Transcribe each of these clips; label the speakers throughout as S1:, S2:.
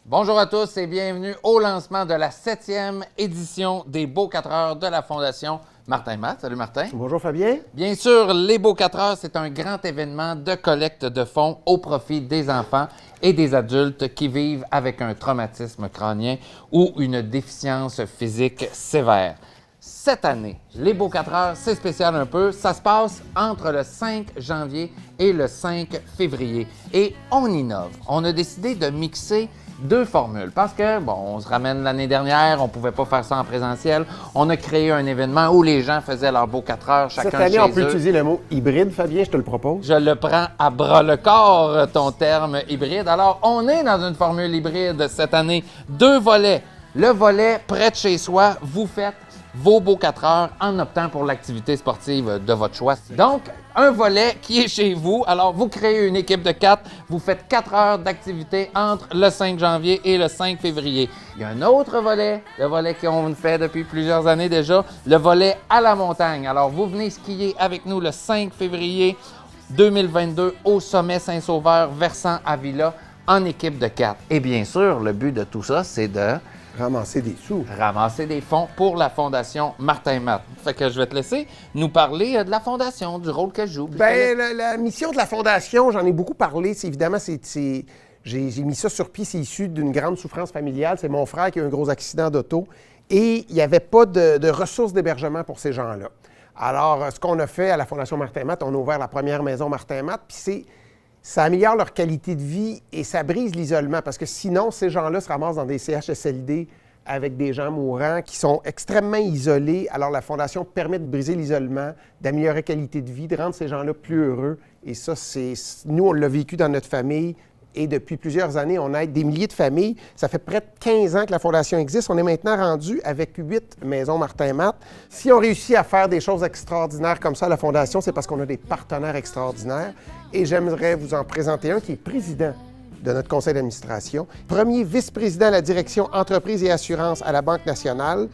S1: Bonjour à tous et bienvenue au lancement de la 7e édition des Beaux 4 heures de la Fondation Martin Matt. Salut Martin.
S2: Bonjour Fabien.
S1: Bien sûr, les Beaux 4 heures, c'est un grand événement de collecte de fonds au profit des enfants et des adultes qui vivent avec un traumatisme crânien ou une déficience physique sévère. Cette année, les Beaux 4 heures, c'est spécial un peu. Ça se passe entre le 5 janvier et le 5 février. Et on innove. On a décidé de mixer deux formules parce que, bon, on se ramène l'année dernière, on pouvait pas faire ça en présentiel. On a créé un événement où les gens faisaient leurs Beaux 4 heures chacun chez eux.
S2: Cette année, on peut utiliser le mot hybride, Fabien, je te le propose.
S1: Je le prends à bras le corps, ton terme hybride. Alors, on est dans une formule hybride cette année. Deux volets. Le volet près de chez soi, vous faites vos Beaux 4 heures en optant pour l'activité sportive de votre choix. Donc, un volet qui est chez vous. Alors, vous créez une équipe de 4. Vous faites 4 heures d'activité entre le 5 janvier et le 5 février. Il y a un autre volet, le volet qu'on fait depuis plusieurs années déjà, le volet à la montagne. Alors, vous venez skier avec nous le 5 février 2022 au sommet Saint-Sauveur, versant Avila, en équipe de 4. Et bien sûr, le but de tout ça, c'est de
S2: Ramasser des sous.
S1: ramasser des fonds pour la Fondation Martin Matt. Fait que je vais te laisser nous parler de la Fondation, du rôle qu'elle joue.
S2: Bien, la mission de la Fondation, j'en ai beaucoup parlé. Évidemment, j'ai mis ça sur pied. C'est issu d'une grande souffrance familiale. C'est mon frère qui a eu un gros accident d'auto. Et il n'y avait pas de ressources d'hébergement pour ces gens-là. Alors, ce qu'on a fait à la Fondation Martin Matt, on a ouvert la première maison Martin Matt. Puis ça améliore leur qualité de vie et ça brise l'isolement parce que sinon, ces gens-là se ramassent dans des CHSLD avec des gens mourants qui sont extrêmement isolés. Alors, la Fondation permet de briser l'isolement, d'améliorer la qualité de vie, de rendre ces gens-là plus heureux. Et ça, nous, on l'a vécu dans notre famille. Et depuis plusieurs années, on aide des milliers de familles. Ça fait près de 15 ans que la Fondation existe. On est maintenant rendu avec 8 maisons Martin Matt. Si on réussit à faire des choses extraordinaires comme ça à la Fondation, c'est parce qu'on a des partenaires extraordinaires. Et j'aimerais vous en présenter un qui est président de notre conseil d'administration, premier vice-président de la direction entreprise et assurance à la Banque nationale,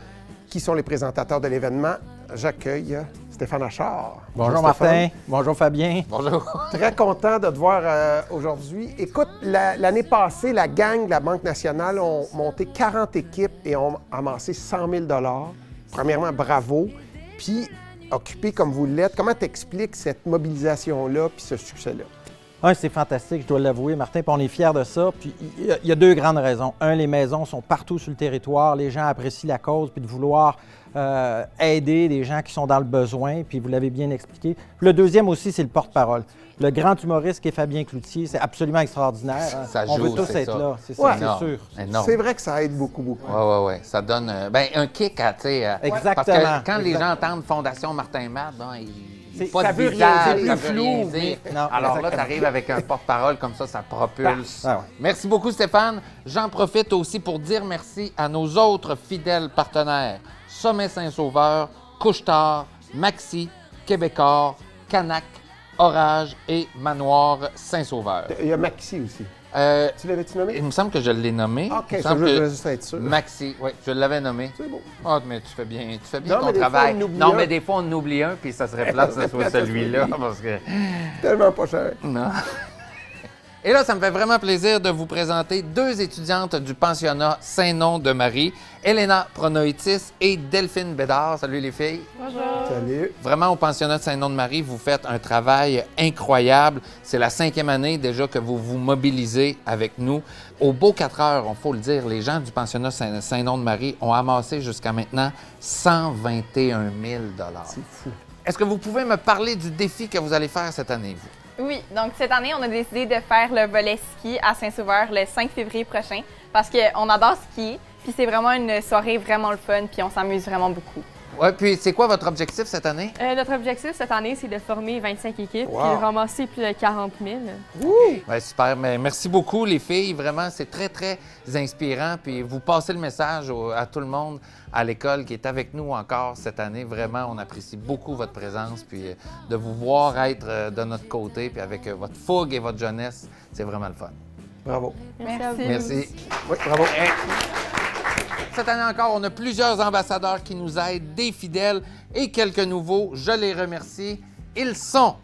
S2: qui sont les présentateurs de l'événement. J'accueille Stéphane Achard.
S3: Bonjour Martin. Bonjour Fabien.
S1: Bonjour.
S2: Très content de te voir aujourd'hui. Écoute, l'année passée, la gang de la Banque nationale ont monté 40 équipes et ont amassé 100 000 $. Premièrement, bravo. Puis, occupé comme vous l'êtes, comment t'expliques cette mobilisation-là puis ce succès-là?
S3: Oui, c'est fantastique, je dois l'avouer, Martin, puis on est fiers de ça. Puis il y a deux grandes raisons. Un, les maisons sont partout sur le territoire, les gens apprécient la cause, puis de vouloir aider des gens qui sont dans le besoin, puis vous l'avez bien expliqué. Puis le deuxième aussi, c'est le porte-parole. Le grand humoriste qui est Fabien Cloutier, c'est absolument extraordinaire.
S1: Ça
S3: on
S1: joue,
S3: veut tous
S1: c'est
S3: être
S1: ça.
S3: là, c'est
S2: Ouais.
S3: ça, c'est sûr.
S1: Énorme.
S2: C'est vrai que ça aide beaucoup, beaucoup.
S1: Oui. Ça donne un kick à, tu sais.
S3: Exactement.
S1: Parce que quand les gens entendent Fondation Martin Matt, bon, pas
S2: ça
S1: de
S2: veut rien
S1: visage,
S2: dire,
S1: ça
S2: plus
S1: veut rien
S2: flou,
S1: dire.
S3: mais- Non,
S1: Alors là,
S3: exactement.
S1: tu arrives avec un porte-parole comme ça propulse.
S3: Ah ouais.
S1: Merci beaucoup, Stéphane. J'en profite aussi pour dire merci à nos autres fidèles partenaires. Sommet Saint-Sauveur, Couche-Tard, Maxi, Québecor, Canac, Orage et Manoir Saint-Sauveur.
S2: Il y a Maxi aussi. Tu l'avais-tu nommé?
S1: Il me semble que je l'ai nommé.
S2: OK,
S1: Il me
S2: ça,
S1: semble
S2: je
S1: que
S2: veux juste être sûr.
S1: Maxi, oui, je l'avais nommé.
S2: C'est beau.
S1: Ah, mais tu fais bien
S2: Non,
S1: ton
S2: mais des fois,
S1: travail.
S2: on oublie
S1: Non,
S2: un.
S1: mais des fois, on en oublie un, puis ça serait plate que ce soit celui-là, parce que...
S2: Tellement pas cher.
S1: Non. Et là, ça me fait vraiment plaisir de vous présenter deux étudiantes du pensionnat Saint-Nom de Marie, Elena Pronoitis et Delphine Bédard. Salut les filles.
S2: Salut.
S1: Vraiment, au pensionnat de Saint-Nom de Marie, vous faites un travail incroyable. C'est la 5e année déjà que vous vous mobilisez avec nous. Au Beau 4 heures, il faut le dire, les gens du pensionnat Saint-Nom de Marie ont amassé jusqu'à maintenant 121 000 $.
S2: C'est fou.
S1: Est-ce que vous pouvez me parler du défi que vous allez faire cette année, vous?
S4: Oui, donc cette année, on a décidé de faire le volet ski à Saint-Sauveur le 5 février prochain parce qu'on adore skier, puis c'est vraiment une soirée vraiment le fun, puis on s'amuse vraiment beaucoup.
S1: Oui, puis c'est quoi votre objectif cette année?
S5: Notre objectif cette année, c'est de former 25 équipes
S2: Wow.
S5: et de ramasser plus de 40 000.
S1: Ouais, super. Mais merci beaucoup, les filles. Vraiment, c'est très, très inspirant. Puis vous passez le message à tout le monde à l'école qui est avec nous encore cette année. Vraiment, on apprécie beaucoup votre présence. Puis de vous voir être de notre côté, puis avec votre fougue et votre jeunesse, c'est vraiment le fun.
S2: Bravo.
S5: Merci à vous.
S1: Merci.
S2: Oui, bravo.
S1: Cette année encore, on a plusieurs ambassadeurs qui nous aident, des fidèles et quelques nouveaux. Je les remercie. Ils sont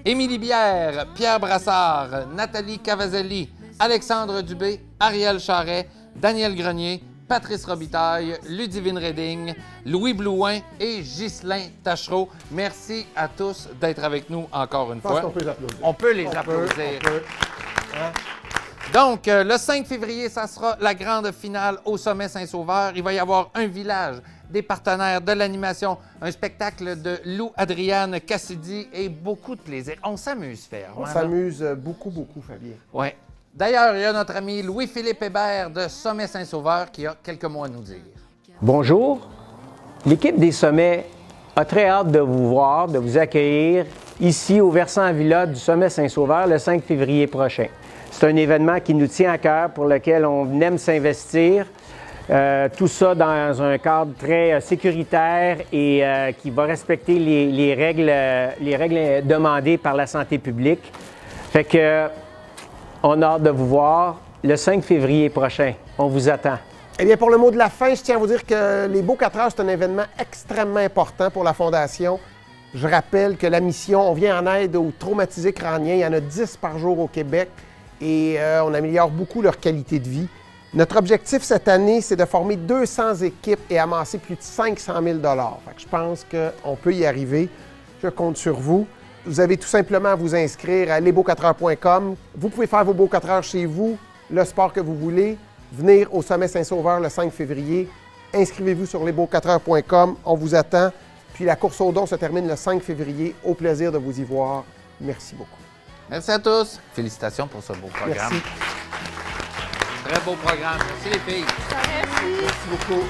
S1: Émilie Bière, Pierre Brassard, Nathalie Cavazelli, Alexandre Dubé, Ariel Charret, Daniel Grenier, Patrice Robitaille, Ludivine Reding, Louis Blouin et Ghislain Tachereau. Merci à tous d'être avec nous encore une
S2: Je pense
S1: fois.
S2: qu'on peut les applaudir.
S1: On peut les applaudir. Donc, le 5 février, ça sera la grande finale au Sommet Saint-Sauveur. Il va y avoir un village, des partenaires, de l'animation, un spectacle de Lou Adriane Cassidy et beaucoup de plaisir. On s'amuse faire.
S2: On s'amuse beaucoup, Fabien.
S1: Oui. D'ailleurs, il y a notre ami Louis-Philippe Hébert de Sommet Saint-Sauveur qui a quelques mots à nous dire.
S6: Bonjour. L'équipe des Sommets a très hâte de vous voir, de vous accueillir ici au Versant Villa du Sommet Saint-Sauveur le 5 février prochain. C'est un événement qui nous tient à cœur, pour lequel on aime s'investir. Tout ça dans un cadre très sécuritaire et qui va respecter les règles demandées par la santé publique. Fait que on a hâte de vous voir le 5 février prochain. On vous attend.
S2: Eh bien, pour le mot de la fin, je tiens à vous dire que les Beaux 4 heures, c'est un événement extrêmement important pour la Fondation. Je rappelle que la mission, on vient en aide aux traumatisés crâniens. Il y en a 10 par jour au Québec et on améliore beaucoup leur qualité de vie. Notre objectif cette année, c'est de former 200 équipes et amasser plus de 500 000 $. Fait que je pense qu'on peut y arriver. Je compte sur vous. Vous avez tout simplement à vous inscrire à lesbeaux4heures.com. Vous pouvez faire vos Beaux 4 heures chez vous, le sport que vous voulez, venir au Sommet Saint-Sauveur le 5 février. Inscrivez-vous sur lesbeaux4heures.com. On vous attend. Puis la course aux dons se termine le 5 février. Au plaisir de vous y voir. Merci beaucoup.
S1: Merci à tous. Félicitations pour ce beau programme.
S2: Merci.
S1: Très beau programme. Merci les filles.
S2: Merci beaucoup.